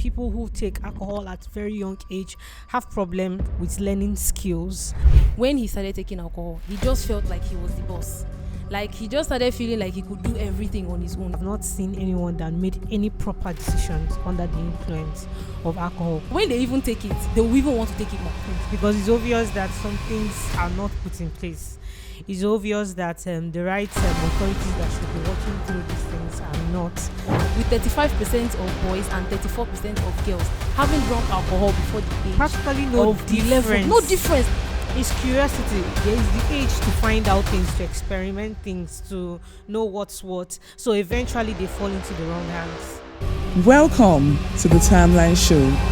people who take alcohol at very young age have problem with learning skills. When he started taking alcohol, he just felt like he was the boss. Like he just started feeling like he could do everything on his own. I've not seen anyone that made any proper decisions under the influence of alcohol. When they even take it, they will even want to take it more. Because it's obvious that some things are not put in place. It's obvious that the right authorities that should be watching through these things are not. With 35% of boys and 34% of girls having drunk alcohol before the age Practically no of the level. difference. No difference. It's curiosity. There is the age to find out things, to experiment things, to know what's what. So eventually they fall into the wrong hands. Welcome to the Timeline Show.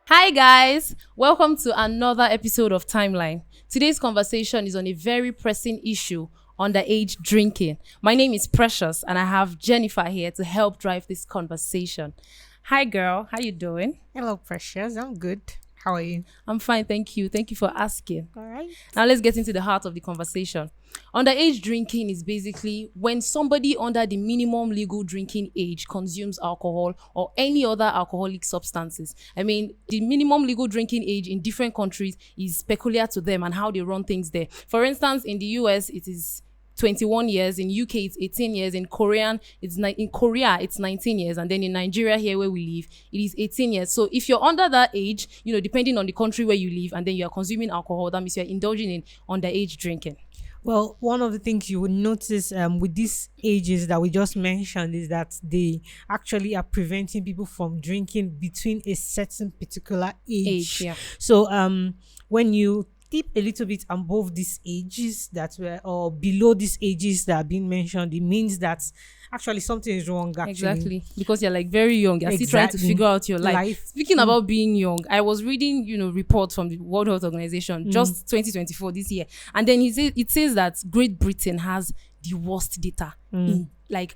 Hi guys, welcome to another episode of Timeline. Today's conversation is on a very pressing issue, underage drinking. My name is Precious and I have Jennifer here to help drive this conversation. Hi girl, how you doing? Hello, Precious. I'm good. How are you? I'm fine, thank you. Thank you for asking. All right. Now let's get into the heart of the conversation. Underage drinking is basically when somebody under the minimum legal drinking age consumes alcohol or any other alcoholic substances. I mean, the minimum legal drinking age in different countries is peculiar to them and how they run things there. For instance, in the US, it is 21 years, in UK it's 18 years, in Korea it's 19 years, and then in Nigeria here where we live it is 18 years. So if you're under that age, depending on the country where you live, and then you are consuming alcohol, that means you're indulging in underage drinking. Well, one of the things you would notice with these ages that we just mentioned is that they actually are preventing people from drinking between a certain particular age. Yeah. So when you tip a little bit above these ages that were, or below these ages that are being mentioned, it means that actually something is wrong. Actually. Exactly, because you're like very young, you're still trying to figure out your life. Speaking about being young, I was reading reports from the World Health Organization just 2024 this year, and then it says that Great Britain has the worst data in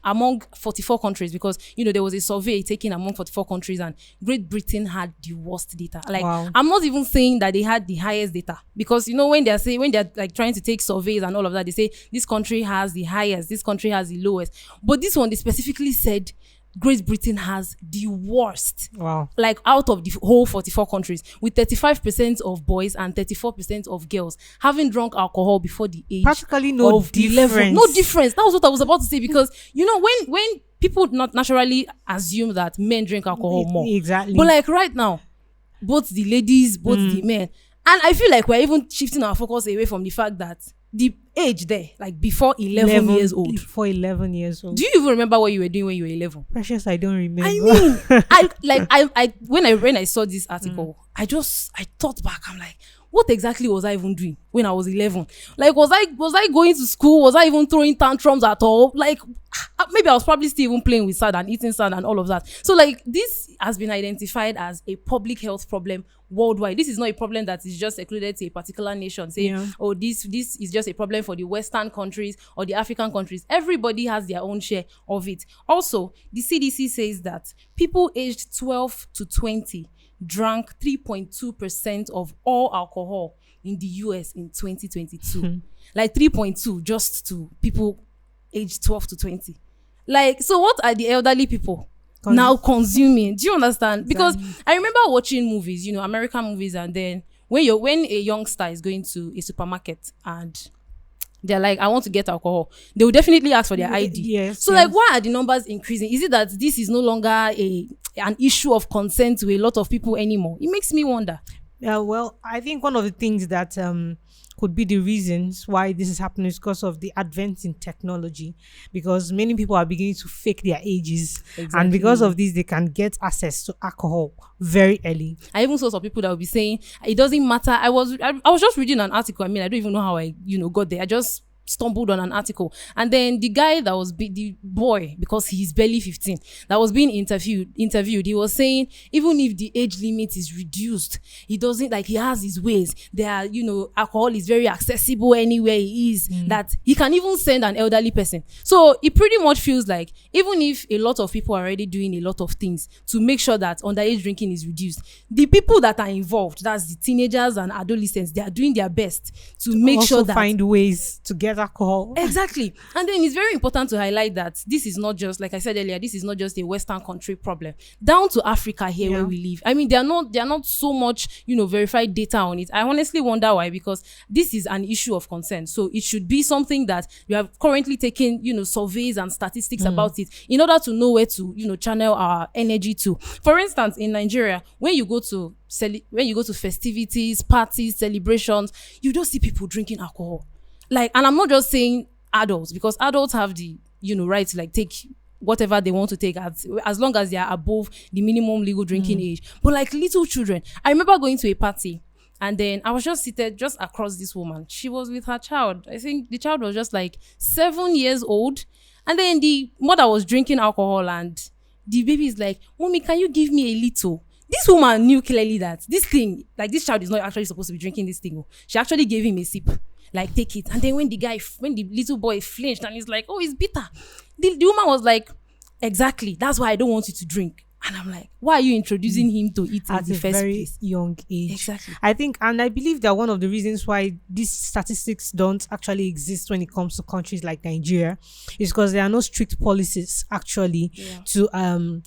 among 44 countries, because there was a survey taken among 44 countries and Great Britain had the worst data. Wow. I'm not even saying that they had the highest data, because when they're like trying to take surveys and all of that, they say this country has the highest, this country has the lowest, but this one they specifically said Great Britain has the worst. Wow. Like out of the whole 44 countries, with 35% of boys and 34% of girls having drunk alcohol before the age practically no of the difference. level. No difference. That was what I was about to say, because when people not naturally assume that men drink alcohol more. Exactly. But like right now, both the ladies, both the men, and I feel like we're even shifting our focus away from the fact that the age there, like before 11 years old. Before 11 years old. Do you even remember what you were doing when you were 11? Precious, I don't remember. I mean, when I saw this article, I thought back. I'm like, what exactly was I even doing when I was 11? Like, was I going to school? Was I even throwing tantrums at all? Like, maybe I was probably still even playing with sand and eating sand and all of that. So like, this has been identified as a public health problem worldwide. This is not a problem that is just secluded to a particular nation, saying, oh, this is just a problem for the Western countries or the African countries. Everybody has their own share of it. Also, the CDC says that people aged 12 to 20 drank 3.2% of all alcohol in the US in 2022. Like 3.2 just to people aged 12 to 20. Like, so what are the elderly people now consuming? Do you understand? Because I remember watching movies, American movies, and then when a youngster is going to a supermarket and they're like, I want to get alcohol, they will definitely ask for their ID. Yes. So like, why are the numbers increasing? Is it that this is no longer an issue of consent to a lot of people anymore? It makes me wonder. Well, I think one of the things that could be the reasons why this is happening is because of the advent in technology, because many people are beginning to fake their ages. Exactly. And because of this, they can get access to alcohol very early. I even saw some people that will be saying it doesn't matter. I was just reading an article. I mean, I don't even know how I got there. I just stumbled on an article, and then the guy that was the boy, because he's barely 15, that was being interviewed, he was saying even if the age limit is reduced, he doesn't, like, he has his ways. There are, alcohol is very accessible anywhere he is, that he can even send an elderly person. So it pretty much feels like even if a lot of people are already doing a lot of things to make sure that underage drinking is reduced, the people that are involved, that's the teenagers and adolescents, they are doing their best to make also sure that find ways to get alcohol. Exactly. And then it's very important to highlight that this is not just, like I said earlier, this is not just a Western country problem. Down to Africa here where we live. I mean, they are not so much, verified data on it. I honestly wonder why, because this is an issue of concern. So it should be something that we have currently taken, surveys and statistics about it in order to know where to, channel our energy to. For instance, in Nigeria, when you go to festivities, parties, celebrations, you don't see people drinking alcohol. Like, and I'm not just saying adults, because adults have the, right to like take whatever they want to take as long as they are above the minimum legal drinking age. But like little children, I remember going to a party, and then I was just seated just across this woman. She was with her child. I think the child was just like 7 years old. And then the mother was drinking alcohol, and the baby is like, "Mommy, can you give me a little?" This woman knew clearly that this thing, like this child is not actually supposed to be drinking this thing. She actually gave him a sip. Like, take it. And then when the little boy flinched and he's like, "Oh, it's bitter," the woman was like, "Exactly. That's why I don't want you to drink." And I'm like, why are you introducing him to it at in the a first very place? young age? Exactly. I think, and I believe that one of the reasons why these statistics don't actually exist when it comes to countries like Nigeria is because there are no strict policies actually to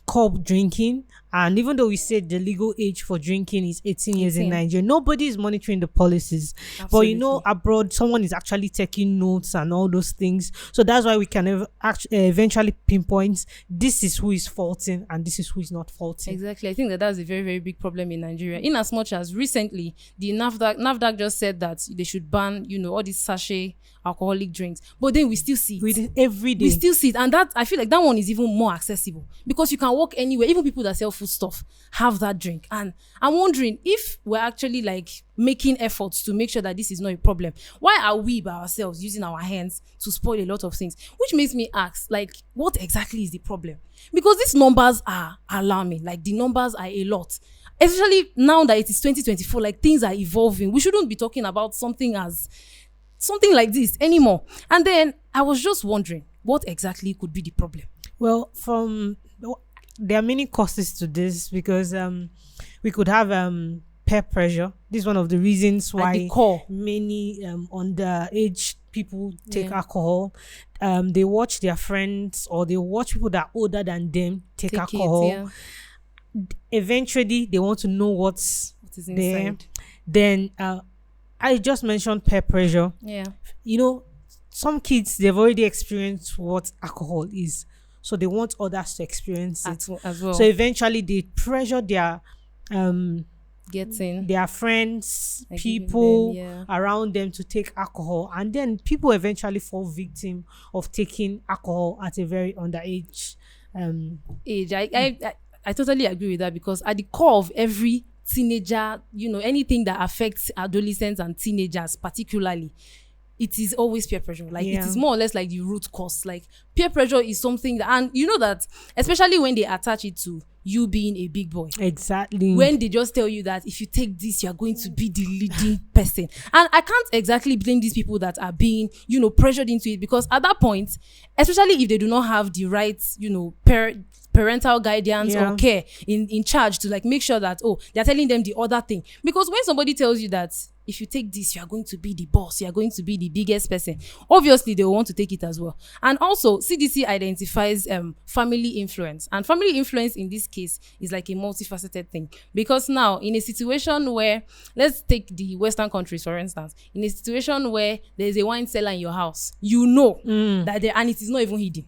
curb drinking. And even though we said the legal age for drinking is 18 years in Nigeria, nobody is monitoring the policies. Absolutely. But abroad, someone is actually taking notes and all those things. So that's why we can eventually pinpoint this is who is faulting and this is who is not faulting. Exactly. I think that's a very, very big problem in Nigeria. In as much as recently, the NAFDAC just said that they should ban, all these sachet alcoholic drinks. But then we still see it. Every day. We still see it. And that, I feel like that one is even more accessible because you can walk anywhere. Even people that sell food stuff have that drink. And I'm wondering if we're actually like making efforts to make sure that this is not a problem. Why are we by ourselves using our hands to spoil a lot of things? Which makes me ask, like, what exactly is the problem? Because these numbers are alarming. Like, the numbers are a lot. Especially now that it is 2024, like, things are evolving. We shouldn't be talking about something like this anymore. And then I was just wondering, what exactly could be the problem? Well, there are many causes to this because we could have peer pressure. This is one of the reasons why many underage people take alcohol. They watch their friends or they watch people that are older than them take alcohol. Eventually, they want to know what is inside. There. Then I just mentioned peer pressure. Yeah. Some kids, they've already experienced what alcohol is. So they want others to experience it as well. So eventually they pressure their friends, like people around them to take alcohol. And then people eventually fall victim of taking alcohol at a very underage age. I totally agree with that because at the core of every teenager, anything that affects adolescents and teenagers particularly, it is always peer pressure. Like, it is more or less like the root cause. Like, peer pressure is something that, and you know that, especially when they attach it to you being a big boy. Exactly. When they just tell you that if you take this, you're going to be the leading person. And I can't exactly blame these people that are being, pressured into it, because at that point, especially if they do not have the right, parental guidance or care in charge to like make sure that, they're telling them the other thing. Because when somebody tells you that if you take this, you are going to be the boss, you are going to be the biggest person, obviously they will want to take it as well. And also, CDC identifies family influence. And family influence in this case is like a multifaceted thing. Because now, in a situation where, let's take the Western countries, for instance, in a situation where there's a wine cellar in your house, that and it is not even hidden.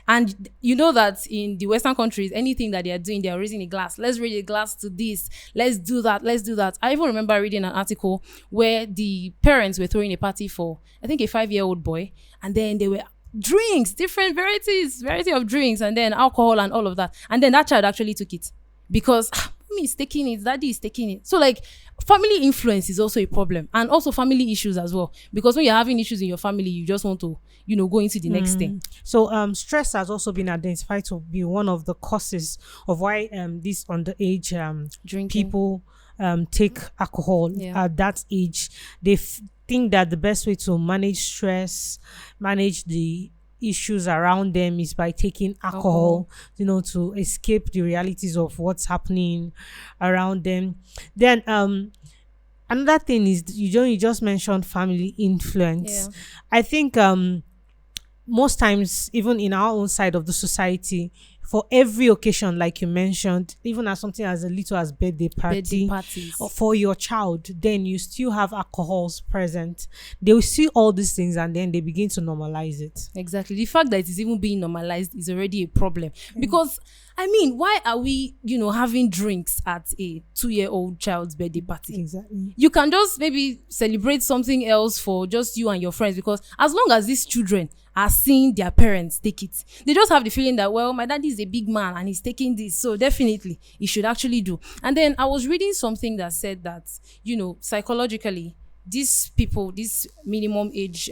And you know that in the Western countries, anything that they are doing, they are raising a glass. Let's raise a glass to this. Let's do that. Let's do that. I even remember reading an article where the parents were throwing a party for, I think, a 5-year-old boy. And then they were drinks, different variety of drinks, and then alcohol and all of that. And then that child actually took it because, mommy is taking it, daddy is taking it. So like family influence is also a problem, and also family issues as well, because when you're having issues in your family, you just want to, go into the next thing. So stress has also been identified to be one of the causes of why these underage Drinking. people take alcohol at that age. They think that the best way to manage stress, manage the issues around them, is by taking alcohol, to escape the realities of what's happening around them. Then another thing is, you just mentioned family influence. I think most times, even in our own side of the society, for every occasion, like you mentioned, even as something as little as birthday parties, or for your child, then you still have alcohols present. They will see all these things and then they begin to normalize it. Exactly. The fact that it is even being normalized is already a problem. Because, I mean, why are we, having drinks at a 2-year-old child's birthday party? Exactly. You can just maybe celebrate something else for just you and your friends, because as long as these children are seeing their parents take it, they just have the feeling that, well, my daddy is a big man and he's taking this, so definitely he should actually do. And then I was reading something that said that, psychologically, these people, this minimum age,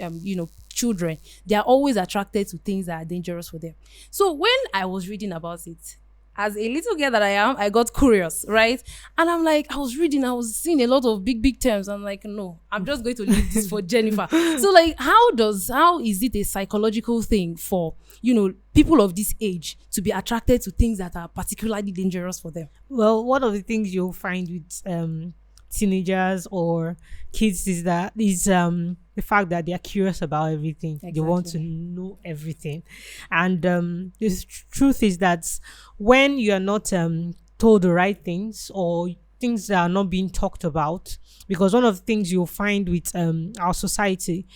children, they are always attracted to things that are dangerous for them. So when I was reading about it, as a little girl that I am, I got curious, right? And I'm like, I was seeing a lot of big terms. I'm like, no, I'm just going to leave this for Jennifer. So like, how is it a psychological thing for, people of this age to be attracted to things that are particularly dangerous for them? Well, one of the things you'll find with teenagers or kids is the fact that they are curious about everything. Exactly. They want to know everything. And the truth is that when you are not told the right things, or things that are not being talked about, because one of the things you'll find with our society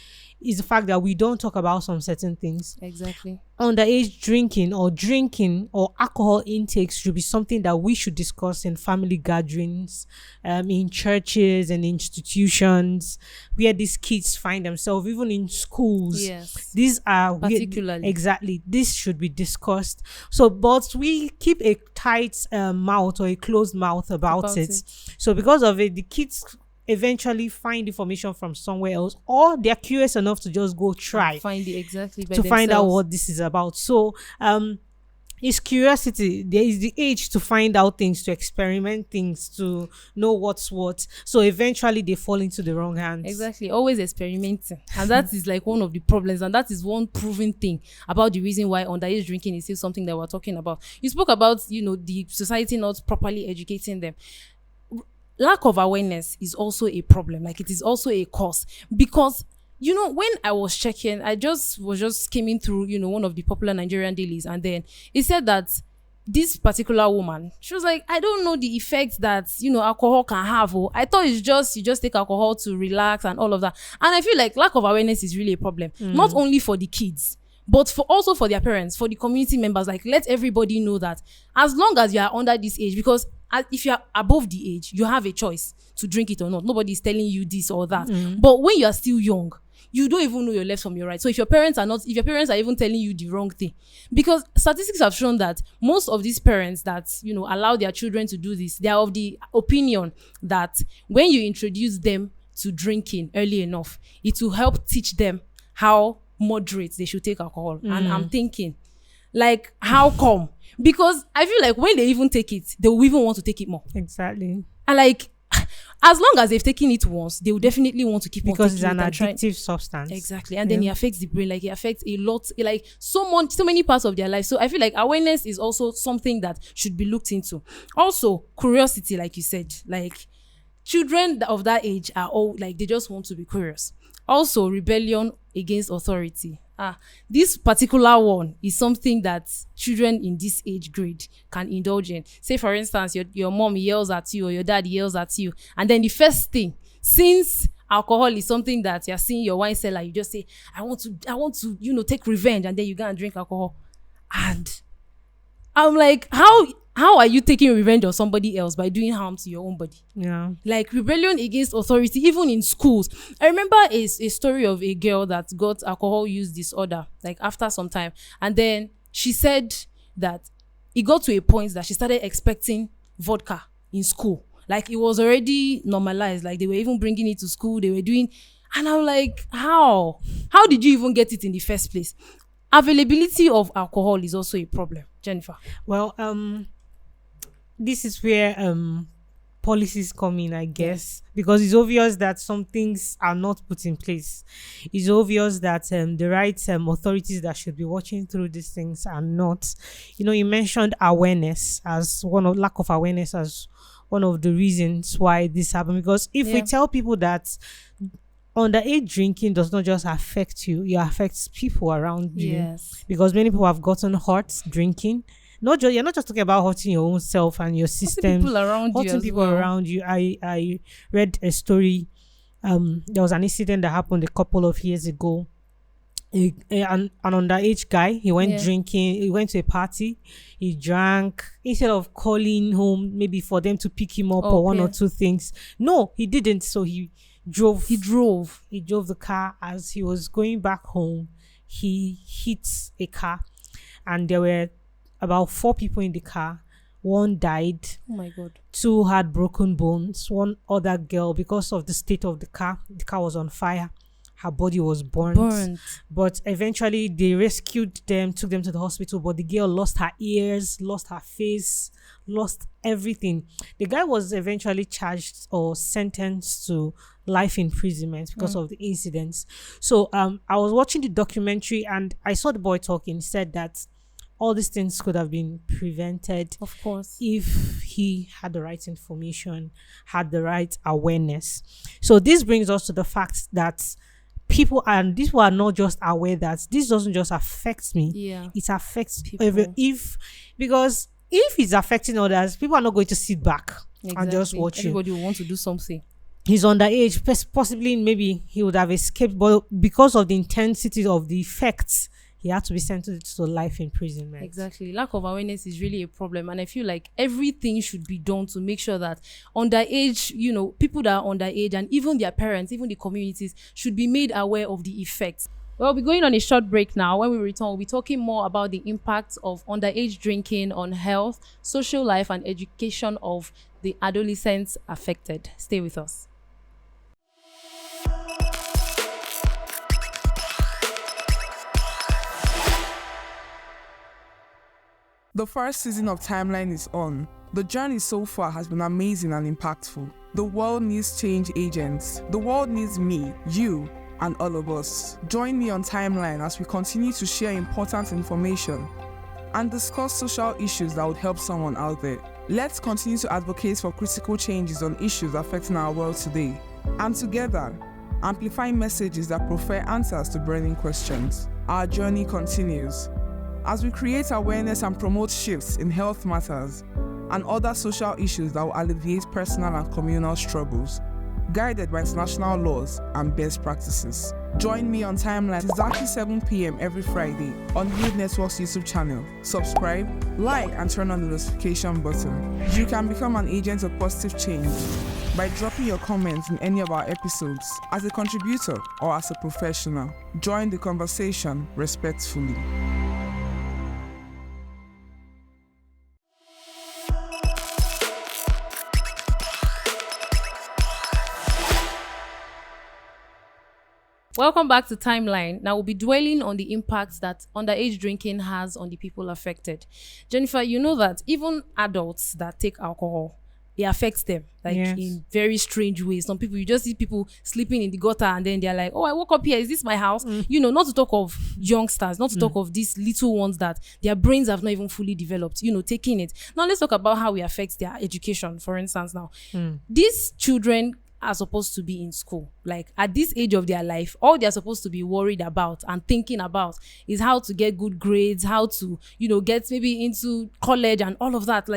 is the fact that we don't talk about some certain things. Exactly. Underage drinking or alcohol intakes should be something that we should discuss in family gatherings, in churches and institutions where these kids find themselves, even in schools. Yes. These are particularly. Exactly. This should be discussed. So, but we keep a tight mouth or a closed mouth about it. So because of it, the kids eventually find information from somewhere else, or they're curious enough to just go try find it exactly by to themselves. Find out what this is about. So it's curiosity. There is the age to find out things, to experiment things, to know what's what. So eventually they fall into the wrong hands. Exactly. Always experimenting. And that is like one of the problems, and that is one proven thing about the reason why underage drinking is still something that we're talking about. You spoke about, the society not properly educating them. Lack of awareness is also a problem. Like, it is also a cause, because when I was checking, I was just skimming through one of the popular Nigerian dailies, and then it said that this particular woman, she was like, I don't know the effect that alcohol can have. I thought it's just you just take alcohol to relax and all of that. And I feel like lack of awareness is really a problem, not only for the kids, but also for their parents, for the community members. Like, let everybody know that as long as you are under this age, because if you are above the age, you have a choice to drink it or not. Nobody is telling you this or that. But when you are still young, you don't even know your left from your right. So if your parents are even telling you the wrong thing, because statistics have shown that most of these parents that allow their children to do this, they are of the opinion that when you introduce them to drinking early enough, it will help teach them how moderate they should take alcohol. And I'm thinking, like, how come? Because I feel like when they even take it, they will even want to take it more. Exactly. And like, as long as they've taken it once, they will definitely want to keep on taking it. Because it's an addictive substance. Exactly. And then it affects the brain. Like, it affects a lot, like so many parts of their life. So I feel like awareness is also something that should be looked into. Also, curiosity, like you said, like children of that age are all like, they just want to be curious. Also, rebellion against authority. This particular one is something that children in this age grade can indulge in. Say, for instance, your mom yells at you or your dad yells at you, and then the first thing, since alcohol is something that you're seeing your wine cellar, you just say, I want to take revenge, and then you go and drink alcohol. And I'm like, how are you taking revenge on somebody else by doing harm to your own body? Yeah. Like, rebellion against authority, even in schools. I remember a story of a girl that got alcohol use disorder, like after some time. And then she said that it got to a point that she started expecting vodka in school. Like it was already normalized. Like they were even bringing it to school. They were doing, and I'm like, how? How did you even get it in the first place? Availability of alcohol is also a problem, Jennifer. Well, this is where policies come in, I guess, because it's obvious that some things are not put in place. It's obvious that the right authorities that should be watching through these things are not. You mentioned awareness as lack of awareness as one of the reasons why this happened. Because if we tell people that underage drinking does not just affect you, it affects people around you. Yes. Because many people have gotten hurt drinking. You're not just talking about hurting your own self and your system. Hurting people around you. I read a story. There was an incident that happened a couple of years ago. An underage guy, he went drinking. He went to a party. He drank. Instead of calling home, maybe for them to pick him up or one or two things. No, he didn't. So he drove. He drove the car. As he was going back home, he hit a car, and there were about 4 people in the car. 1 died. Oh my God. 2 had broken bones. 1 other girl, because of the state of the car was on fire. Her body was burnt. But eventually they rescued them, took them to the hospital. But the girl lost her ears, lost her face, lost everything. The guy was eventually charged or sentenced to life imprisonment because of the incidents. So I was watching the documentary and I saw the boy talking. He said that all these things could have been prevented, of course, if he had the right information, had the right awareness. So this brings us to the fact that people are not just aware that this doesn't just affect me. It affects people. Because if it's affecting others, people are not going to sit back and just watch Everybody will want to do something. He's underage, possibly maybe he would have escaped, but because of the intensity of the effects, he had to be sentenced to life imprisonment. Exactly. Lack of awareness is really a problem. And I feel like everything should be done to make sure that underage, people that are underage and even their parents, even the communities should be made aware of the effects. Well, we're going on a short break now. When we return, we'll be talking more about the impact of underage drinking on health, social life, and education of the adolescents affected. Stay with us. The first season of Timeline is on. The journey so far has been amazing and impactful. The world needs change agents. The world needs me, you, and all of us. Join me on Timeline as we continue to share important information and discuss social issues that would help someone out there. Let's continue to advocate for critical changes on issues affecting our world today. And together, amplifying messages that provide answers to burning questions. Our journey continues as we create awareness and promote shifts in health matters and other social issues that will alleviate personal and communal struggles, guided by international laws and best practices. Join me on Timeline exactly 7 p.m. every Friday on Youth Network's YouTube channel. Subscribe, like, and turn on the notification button. You can become an agent of positive change by dropping your comments in any of our episodes as a contributor or as a professional. Join the conversation respectfully. Welcome back to Timeline. Now we'll be dwelling on the impacts that underage drinking has on the people affected. Jennifer, you know that even adults that take alcohol, it affects them in very strange ways. Some people, you just see people sleeping in the gutter and then they're like, oh, I woke up here. Is this my house? Not to talk of youngsters, not to talk of these little ones that their brains have not even fully developed, taking it. Now let's talk about how it affects their education, for instance. Now, these children are supposed to be in school. Like at this age of their life, all they're supposed to be worried about and thinking about is how to get good grades, how to, get maybe into college and all of that.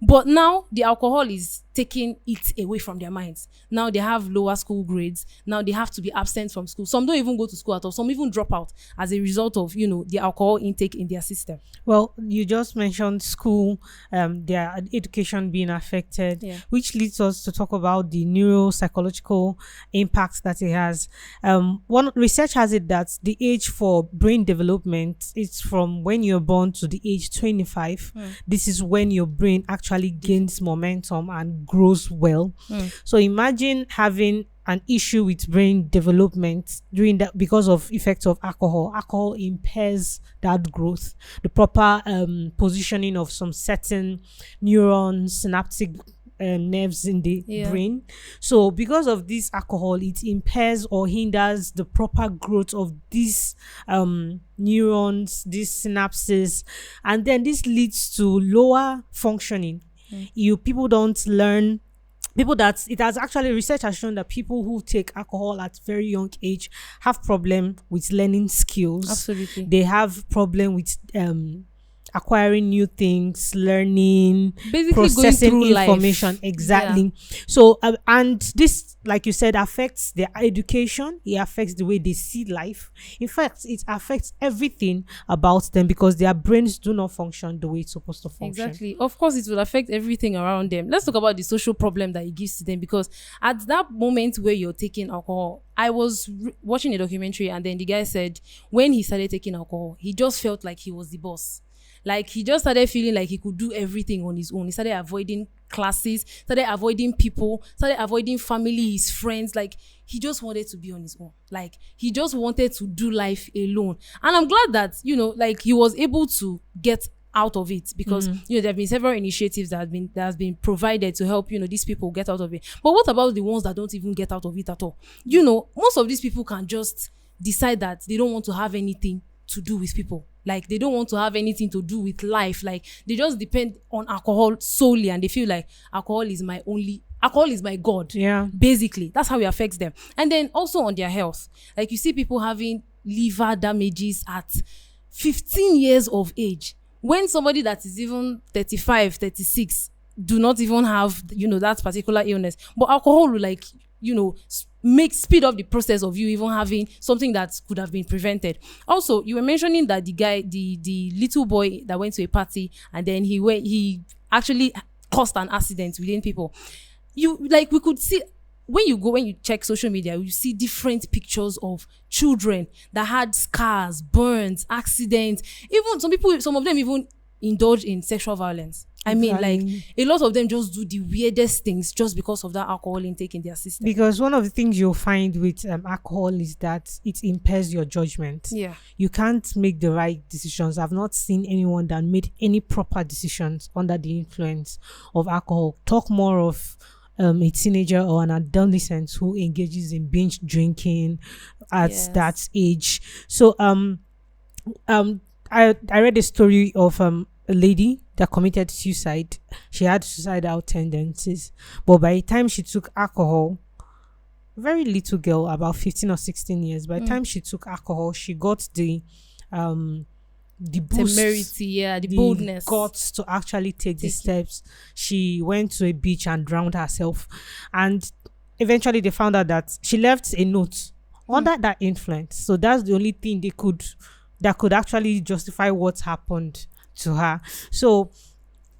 But now the alcohol is taken it away from their minds. Now they have lower school grades. Now they have to be absent from school. Some don't even go to school at all. Some even drop out as a result of, the alcohol intake in their system. Well, you just mentioned school, their education being affected, which leads us to talk about the neuropsychological impacts that it has. One research has it that the age for brain development is from when you're born to the age 25. This is when your brain actually gains momentum and grows well. So imagine having an issue with brain development during that because of effects of alcohol. Alcohol impairs that growth, the proper positioning of some certain neurons, synaptic nerves in the brain. So because of this alcohol, it impairs or hinders the proper growth of these neurons, these synapses, and then this leads to lower functioning. People don't learn. It has actually, research has shown that people who take alcohol at very young age have problem with learning skills. Absolutely. They have problem with acquiring new things, learning, basically processing going through information. life. Exactly. So and this, like you said, affects their education. It affects the way they see life. In fact, it affects everything about them because their brains do not function the way it's supposed to function. Exactly. Of course, it will affect everything around them. Let's talk about the social problem that it gives to them, because at that moment where you're taking alcohol, I was watching a documentary, and then the guy said when he started taking alcohol, he just felt like he was the boss. Like he just started feeling like he could do everything on his own. He started avoiding classes, started avoiding people, started avoiding family, his friends. Like he just wanted to be on his own. Like he just wanted to do life alone. And I'm glad that, like he was able to get out of it, because there have been several initiatives that has been provided to help these people get out of it. But what about the ones that don't even get out of it at all? Most of these people can just decide that they don't want to have anything to do with people. Like they don't want to have anything to do with life. Like they just depend on alcohol solely, and they feel like alcohol is my god. Yeah, basically that's how it affects them. And then also on their health, like you see people having liver damages at 15 years of age, when somebody that is even 35, 36 do not even have that particular illness. But alcohol will speed up the process of you even having something that could have been prevented. Also, you were mentioning that the guy, the little boy that went to a party, and then he actually caused an accident within people. We could see, when you check social media, you see different pictures of children that had scars, burns, accidents. Even some of them even indulge in sexual violence. I mean, like a lot of them just do the weirdest things just because of that alcohol intake in their system. Because one of the things you'll find with alcohol is that it impairs your judgment. Yeah. You can't make the right decisions. I've not seen anyone that made any proper decisions under the influence of alcohol. Talk more of a teenager or an adolescent who engages in binge drinking at that age. So I read a story of a lady that committed suicide. She had suicidal tendencies, but by the time she took alcohol, very little girl, about 15 or 16 years, by the time she took alcohol, she got the boost, temerity, the boldness, guts to actually take the steps. She went to a beach and drowned herself, and eventually they found out that she left a note under that influence. So that's the only thing that could actually justify what happened to her. So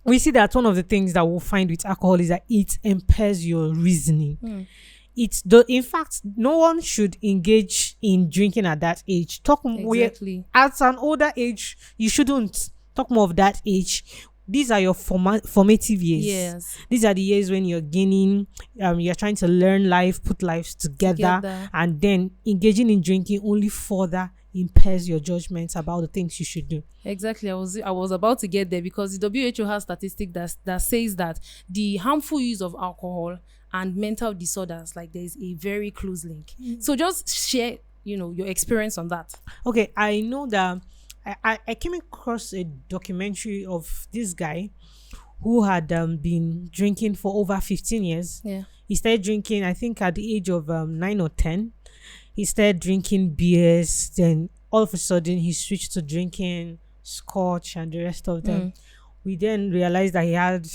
we see that one of the things that we'll find with alcohol is that it impairs your reasoning. In fact, no one should engage in drinking at that age. Exactly. At an older age, you shouldn't talk more of that age. These are your formative years. Yes. These are the years when you're gaining, you're trying to learn life, put life together, and then engaging in drinking only further impairs your judgments about the things you should do. Exactly. I was about to get there, because the WHO has statistic that says that the harmful use of alcohol and mental disorders, like there's a very close link. So just share, your experience on that. Okay, I know that I came across a documentary of this guy who had been drinking for over 15 years. Yeah. He started drinking, I think, at the age of 9 or 10. He started drinking beers. Then all of a sudden, he switched to drinking scotch and the rest of them. we then realized that he had,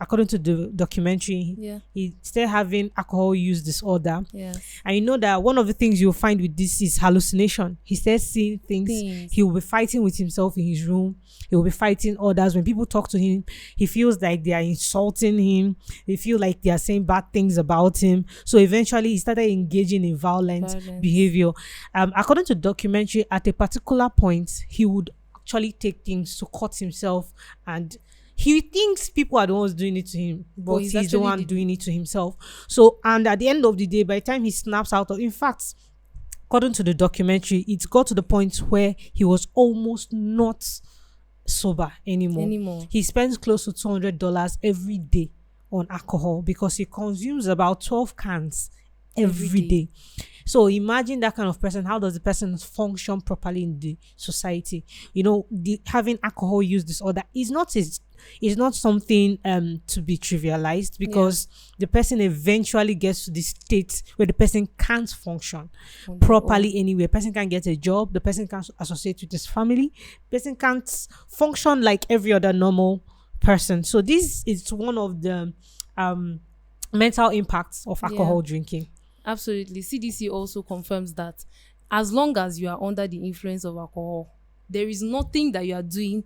according to the documentary, he still having alcohol use disorder. Yes. And you know that one of the things you'll find with this is hallucination. He starts seeing things. He will be fighting with himself in his room. He will be fighting others. When people talk to him, he feels like they are insulting him. They feel like they are saying bad things about him. So eventually he started engaging in violent behavior. According to the documentary, at a particular point, he would actually take things to cut himself, and he thinks people are the ones doing it to him, but he's the one doing it to himself. So, and at the end of the day, by the time he snaps out of, in fact, according to the documentary, it got to the point where he was almost not sober anymore. He spends close to $200 every day on alcohol because he consumes about 12 cans every day. So imagine that kind of person. How does the person function properly in the society? You know, having alcohol use disorder is not something to be trivialized, because the person eventually gets to the state where the person can't function properly anyway. The person can't get a job. The person can't associate with his family. The person can't function like every other normal person. So this is one of the mental impacts of alcohol drinking. Absolutely. CDC also confirms that as long as you are under the influence of alcohol, there is nothing that you are doing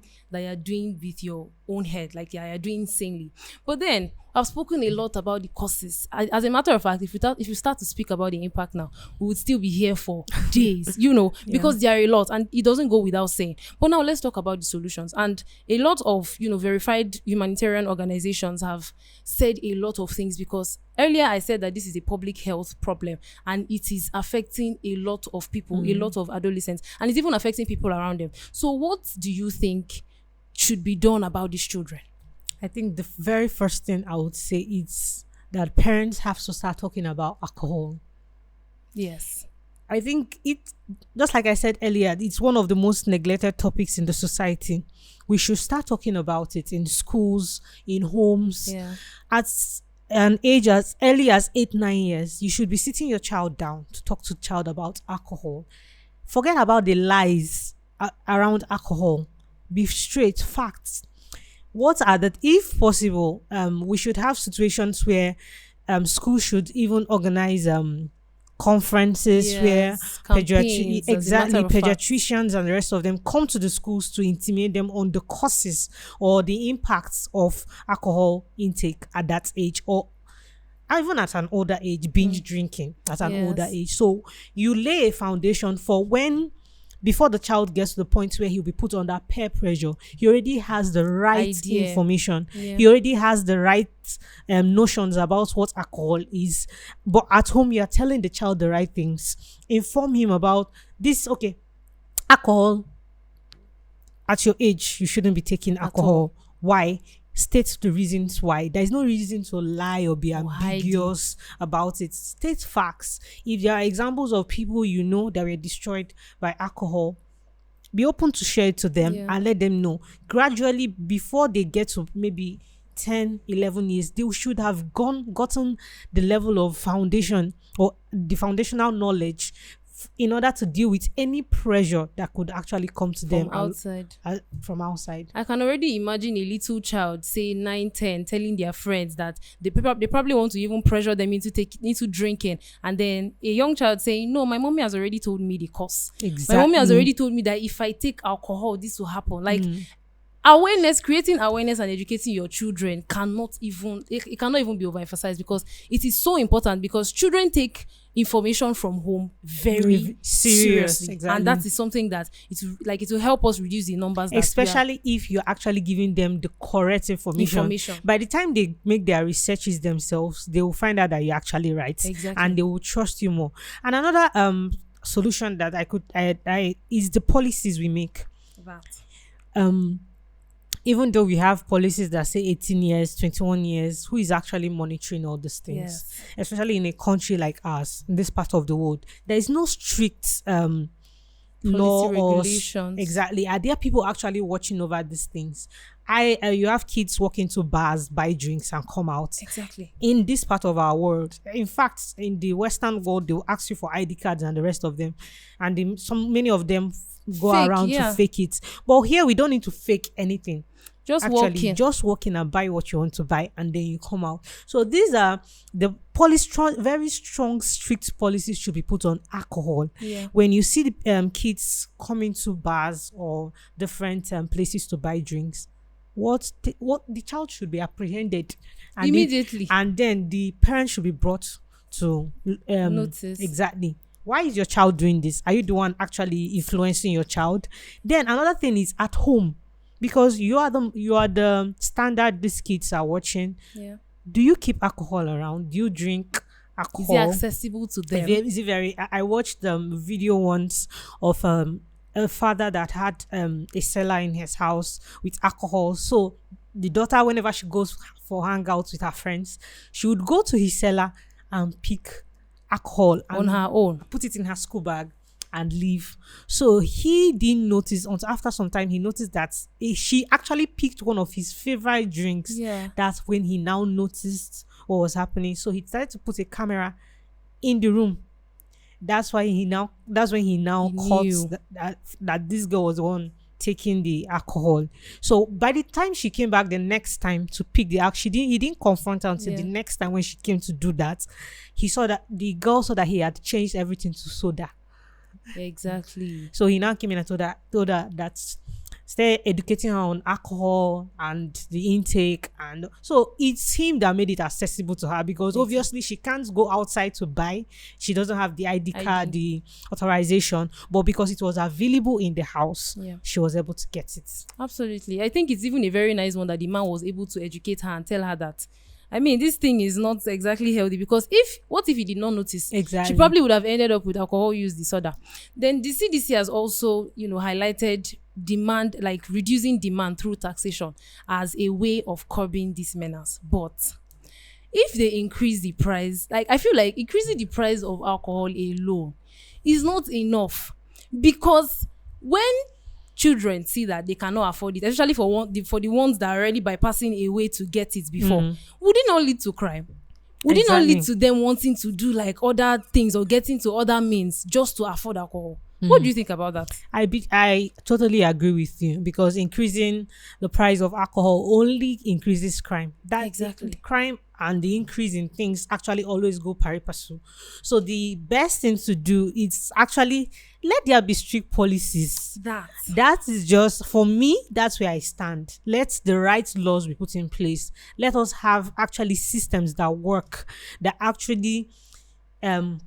with your own head, like you are doing insanely. But then I've spoken a lot about the causes. As a matter of fact, if you start to speak about the impact now, we would still be here for days, because there are a lot, and it doesn't go without saying. But now let's talk about the solutions. And a lot of, verified humanitarian organizations have said a lot of things, because earlier I said that this is a public health problem and it is affecting a lot of people, a lot of adolescents, and it's even affecting people around them. So what do you think should be done about these children? I think the very first thing I would say is that parents have to start talking about alcohol. Yes. I think just like I said earlier, it's one of the most neglected topics in the society. We should start talking about it in schools, in homes. Yeah. At an age as early as 8-9 years, you should be sitting your child down to talk to the child about alcohol. Forget about the lies around alcohol. Be straight, facts. What are that? If possible, we should have situations where schools should even organize conferences where pediatricians and the rest of them come to the schools to intimate them on the causes or the impacts of alcohol intake at that age, or even at an older age, binge drinking at an older age. So you lay a foundation for before the child gets to the point where he'll be put under peer pressure, he already has the right information. He already has the right notions about what alcohol is. But at home, you're telling the child the right things. Inform him about this. Okay, alcohol. At your age, you shouldn't be taking alcohol. Why? State the reasons why. There is no reason to lie or be ambiguous about it. State facts. If there are examples of people that were destroyed by alcohol, be open to share it to them and let them know. Gradually, before they get to maybe 10-11 years, they should have gotten the level of foundation or the foundational knowledge in order to deal with any pressure that could actually come to them from outside. I can already imagine a little child, say 9-10, telling their friends that they probably want to even pressure them into drinking, and then a young child saying, no, my mommy has already told me the cause. Exactly. My mommy has already told me that if I take alcohol, this will happen. Creating awareness and educating your children cannot even be overemphasized, because it is so important, because children take information from home very seriously. Exactly. And that is something that it will help us reduce the numbers, especially if you're actually giving them the correct information. By the time they make their researches themselves, they will find out that you're actually right. Exactly. And they will trust you more. And another solution that I is the policies we make. Even though we have policies that say 18 years, 21 years, who is actually monitoring all these things? Yes. Especially in a country like ours, in this part of the world, there is no strict law regulations. Exactly. Are there people actually watching over these things? You have kids walking to bars, buy drinks, and come out. Exactly. In this part of our world, in fact, in the Western world, they will ask you for ID cards and the rest of them, and many of them go around to fake it. But here, we don't need to fake anything. just walk in and buy what you want to buy, and then you come out. So these are the very strong, strict policies should be put on alcohol. When you see the kids coming to bars or different places to buy drinks, what the child should be apprehended and immediately, and then the parents should be brought to notice. Exactly. Why is your child doing this? Are you the one actually influencing your child? Then another thing is at home, because you are the standard these kids are watching. Do you keep alcohol around? Do you drink alcohol? Is it accessible to them? Is it very? I watched the video once of a father that had a cellar in his house with alcohol. So the daughter, whenever she goes for hangouts with her friends, she would go to his cellar and pick alcohol on her own, put it in her school bag and leave. So he didn't notice until after some time. He noticed that she actually picked one of his favorite drinks. That's when he now noticed what was happening. So he decided to put a camera in the room. That's when he now caught that this girl was the one taking the alcohol. So by the time she came back the next time to pick the alcohol, he didn't confront her until the next time when she came to do that. He saw that the girl saw that he had changed everything to soda. Exactly. So he now came in and told her that stay educating her on alcohol and the intake, and so it's him that made it accessible to her, because obviously she can't go outside to buy. She doesn't have the ID card, the authorization, but because it was available in the house, she was able to get it. Absolutely. I think it's even a very nice one that the man was able to educate her and tell her that, I mean, this thing is not exactly healthy, because what if he did not notice? Exactly. She probably would have ended up with alcohol use disorder. Then the CDC has also, highlighted demand, like reducing demand through taxation as a way of curbing this menace. But if they increase the price, like I feel like increasing the price of alcohol alone is not enough, because when children see that they cannot afford it, especially for the ones that are already bypassing a way to get it before, would it not lead to crime? Would it not lead to them wanting to do like other things or getting to other means just to afford alcohol? What do you think about that? I totally agree with you, because increasing the price of alcohol only increases crime. Exactly. The crime and the increase in things actually always go pari passu. So the best thing to do is actually let there be strict policies. That is just, for me, that's where I stand. Let the right laws be put in place. Let us have actually systems that work, that actually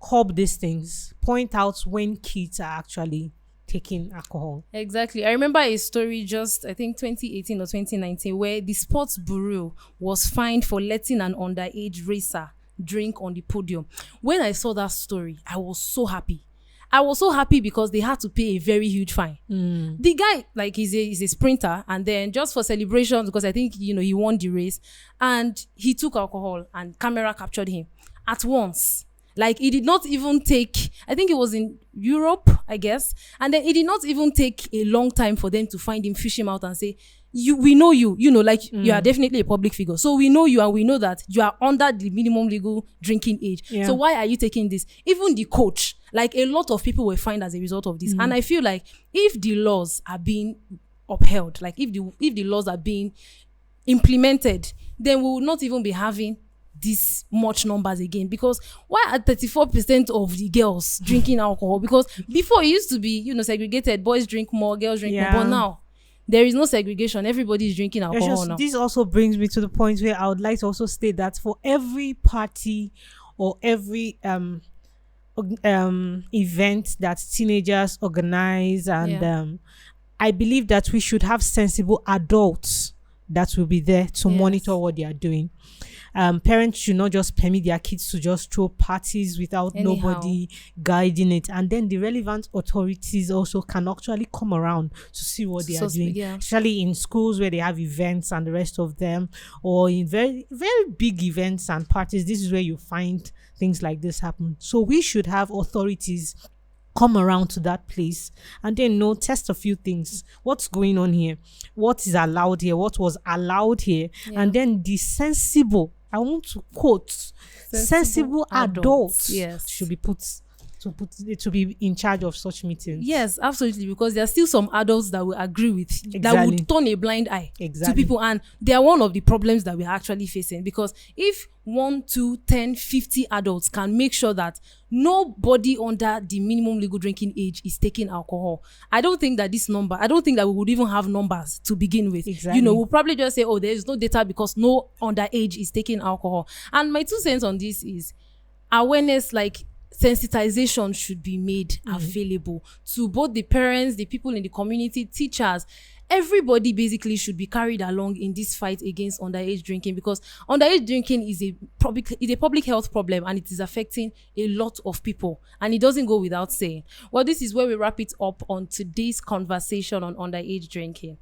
curb these things, point out when kids are actually taking alcohol. Exactly. I remember a story just, I think 2018 or 2019, where the sports bureau was fined for letting an underage racer drink on the podium. When I saw that story, I was so happy. Because they had to pay a very huge fine. The guy, like, he's a sprinter, and then just for celebrations, because I think, he won the race, and he took alcohol and camera captured him at once. Like, he did not even take, I think it was in Europe, I guess. And then it did not even take a long time for them to find him, fish him out and say, we know you, you are definitely a public figure. So we know you, and we know that you are under the minimum legal drinking age. So why are you taking this? Even the coach, like, a lot of people were fined as a result of this. And I feel like if the laws are being upheld, like if the laws are being implemented, then we will not even be having this much numbers again. Because why are 34% of the girls drinking alcohol? Because before it used to be, segregated, boys drink more, girls drink more, but now there is no segregation. Everybody is drinking alcohol now. This also brings me to the point where I would like to also state that for every party or every event that teenagers organize, and I believe that we should have sensible adults that will be there to monitor what they are doing. Parents should not just permit their kids to just throw parties without nobody guiding it. And then the relevant authorities also can actually come around to see what they are doing, especially in schools where they have events and the rest of them, or in very, very big events and parties. This is where you find things like this happen. So we should have authorities come around to that place and then test a few things. What's going on here? What is allowed here? What was allowed here? And then the sensible, I want to quote, sensible adults should be put to be in charge of such meetings. Yes, absolutely, because there are still some adults that will agree with that would turn a blind eye to people, and they are one of the problems that we are actually facing. Because if 1, 2, 10, 50 adults can make sure that nobody under the minimum legal drinking age is taking alcohol, I don't think that we would even have numbers to begin with. Exactly. We'll probably just say, oh, there is no data because no underage is taking alcohol. And my 2 cents on this is awareness, like sensitization should be made available to both the parents, the people in the community, teachers. Everybody basically should be carried along in this fight against underage drinking, because underage drinking is a public health problem, and it is affecting a lot of people, and it doesn't go without saying. Well, this is where we wrap it up on today's conversation on underage drinking.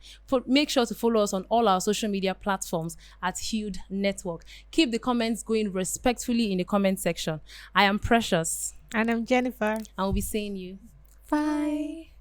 Make sure to follow us on all our social media platforms at Hued Network. Keep the comments going respectfully in the comment section. I am Precious. And I'm Jennifer. I will be seeing you. Bye.